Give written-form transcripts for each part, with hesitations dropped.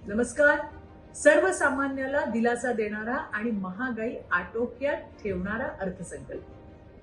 नमस्कार. सर्वसामान्याला दिलासा देणारा आणि महागाई आटोक्यात ठेवणारा अर्थसंकल्प.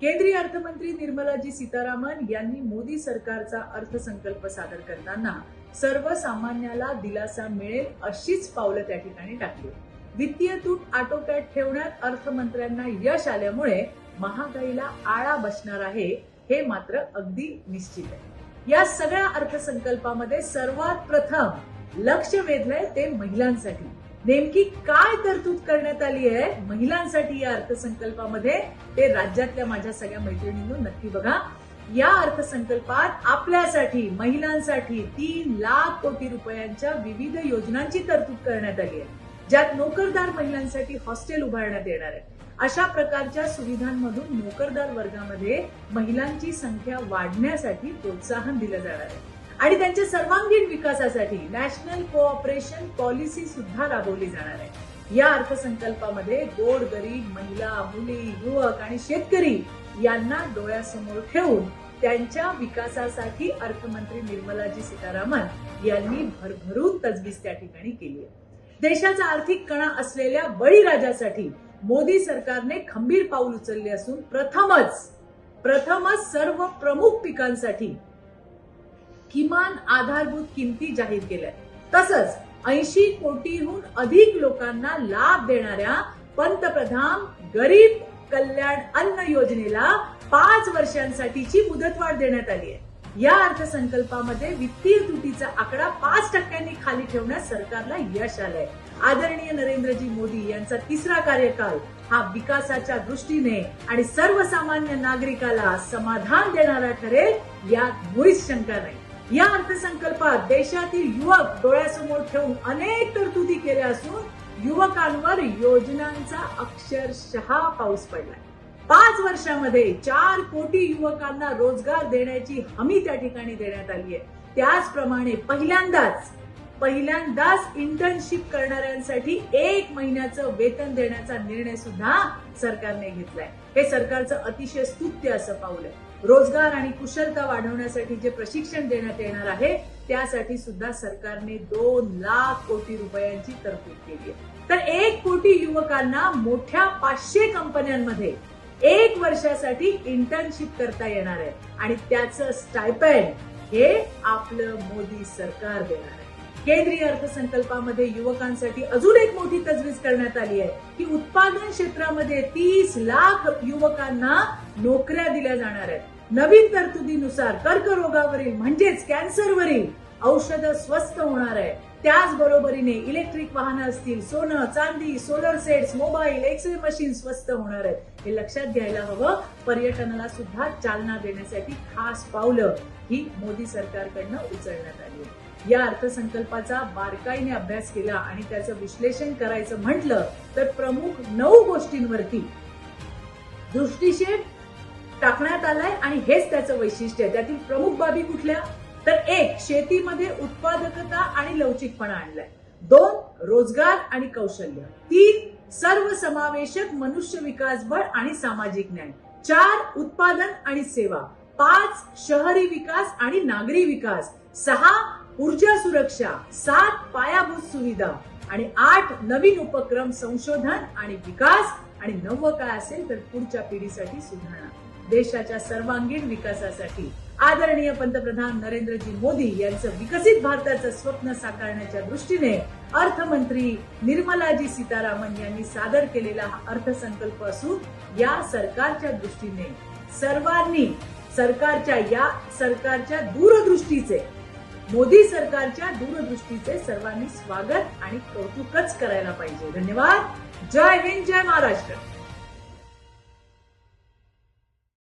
केंद्रीय अर्थमंत्री निर्मलाजी सीतारामन यांनी मोदी सरकारचा अर्थसंकल्प सादर करताना सर्वसामान्याला दिलासा मिळेल अशीच पावलं त्या ठिकाणी टाकली. वित्तीय तूट आटोक्यात ठेवण्यात अर्थमंत्र्यांना यश आल्यामुळे महागाईला आळा बसणार आहे हे मात्र अगदी निश्चित आहे. या सगळ्या अर्थसंकल्पामध्ये सर्वात प्रथम लक्ष वेधलंय ते महिलांसाठी. नेमकी काय तरतूद करण्यात आली आहे महिलांसाठी या अर्थसंकल्पामध्ये ते राज्यातल्या माझ्या सगळ्या मैत्रिणींनो नक्की बघा. या अर्थसंकल्पात आपल्यासाठी महिलांसाठी 3 लाख कोटी रुपयांच्या विविध योजनांची तरतूद करण्यात आली आहे, ज्यात नोकरदार महिलांसाठी हॉस्टेल उभारण्यात येणार आहे. अशा प्रकारच्या सुविधांमधून नोकरदार वर्गामध्ये महिलांची संख्या वाढण्यासाठी प्रोत्साहन दिलं जाणार आहे आणि त्यांच्या सर्वांगीण विकासासाठी नॅशनल कोऑपरेशन पॉलिसी सुद्धा राबवली जाणार आहे. या अर्थसंकल्पामध्ये गोरगरीब महिला, मुली, युवक आणि शेतकरी यांना डोळ्यासमोर ठेवून त्यांच्या विकासासाठी अर्थमंत्री निर्मलाजी सीतारामन यांनी भरभरून तजवीज त्या ठिकाणी केली आहे. देशाचा आर्थिक कणा असलेल्या बळीराजासाठी मोदी सरकारने खंबीर पाऊल उचलले असून प्रथमच सर्व प्रमुख पिकांसाठी किमान आधारभूत किमती जाहीर केल्या. तसंच 80 कोटीहून अधिक लोकांना लाभ देणाऱ्या पंतप्रधान गरीब कल्याण अन्न योजनेला 5 वर्षांसाठीची मुदतवाढ देण्यात आली आहे. या अर्थसंकल्पामध्ये वित्तीय तुटीचा आकडा 5% खाली ठेवण्यास सरकारला यश आलंय. आदरणीय नरेंद्रजी मोदी यांचा 3रा कार्यकाल हा विकासाच्या दृष्टीने आणि सर्वसामान्य नागरिकाला समाधान देणारा ठरेल यात मुळीच शंका नाही. या अर्थसंकल्पात देशातील युवक डोळ्यासमोर ठेवून अनेक तरतुदी केल्या असून युवकांवर योजनांचा अक्षरशः पाऊस पडलाय. 5 वर्षामध्ये 4 कोटी युवकांना रोजगार देण्याची हमी त्या ठिकाणी देण्यात आली आहे. त्याचप्रमाणे पहिल्यांदाच इंटर्नशिप करणाऱ्यांसाठी 1 महिन्याचं वेतन देण्याचा निर्णय सुद्धा सरकारने घेतलाय. हे सरकारचं अतिशय स्तुत्य असं पाऊल आहे. रोजगार आणि कुशलता वाढवण्यासाठी जे प्रशिक्षण देण्यात येणार आहे त्यासाठी सुद्धा सरकारने 2 लाख कोटी रुपयांची तरतूद केली आहे. तर 1 कोटी युवकांना मोठ्या 500 कंपन्यांमध्ये 1 वर्षासाठी इंटर्नशिप करता येणार आहे आणि त्याचं स्टायपेंड हे आपलं मोदी सरकार देणार आहे. केंद्रीय अर्थसंकल्पामध्ये युवकांसाठी अजून एक मोठी तजवीज करण्यात आली आहे की उत्पादन क्षेत्रामध्ये 30 लाख युवकांना नोकऱ्या दिल्या जाणार आहेत. नवीन तरतुदीनुसार कर्करोगावरील म्हणजेच कॅन्सरवरील औषधं स्वस्त होणार आहे. त्याचबरोबरीने इलेक्ट्रिक वाहनं असतील, सोनं, चांदी, solar sets, mobile, x ray machine स्वस्त होणार आहेत. हे लक्षात घ्यायला हवं. पर्यटनाला सुद्धा चालना देण्यासाठी खास पावलं ही मोदी सरकारकडनं उचलण्यात आली आहे. या अर्थसंकल्पाचा बारकाईने अभ्यास केला आणि त्याचं विश्लेषण करायचं म्हटलं तर प्रमुख 9 गोष्टींवरती दृष्टिक्षेप टाकण्यात आलाय आणि हेच त्याचं वैशिष्ट्य आहे. त्यातील प्रमुख बाबी कुठल्या तर 1 शेतीमध्ये उत्पादकता आणि लवचिकपणा आणलाय. 2 रोजगार आणि कौशल्य. 3 सर्वसमावेशक मनुष्य विकास बळ आणि सामाजिक न्याय. 4 उत्पादन आणि सेवा. 5 शहरी विकास आणि नागरी विकास. 6 ऊर्जा सुरक्षा. 7 पायाभूत सुविधा आणि 8 नवीन उपक्रम, संशोधन आणि विकास आणि 9 काय असेल तर पुढच्या पिढीसाठी सुधारणा. देशाच्या सर्वांगीण विकासासाठी आदरणीय पंतप्रधान नरेंद्रजी मोदी यांचं विकसित भारताचं स्वप्न साकारण्याच्या दृष्टीने अर्थमंत्री निर्मलाजी सीतारामन यांनी सादर केलेला हा अर्थसंकल्प असून या सरकारच्या दृष्टीने सर्वांनी सरकारच्या दूरदृष्टीचे मोदी सरकारच्या दूरदृष्टीचे सर्वांनी स्वागत आणि कौतुकच करायला पाहिजे. धन्यवाद. जय हिंद, जय महाराष्ट्र.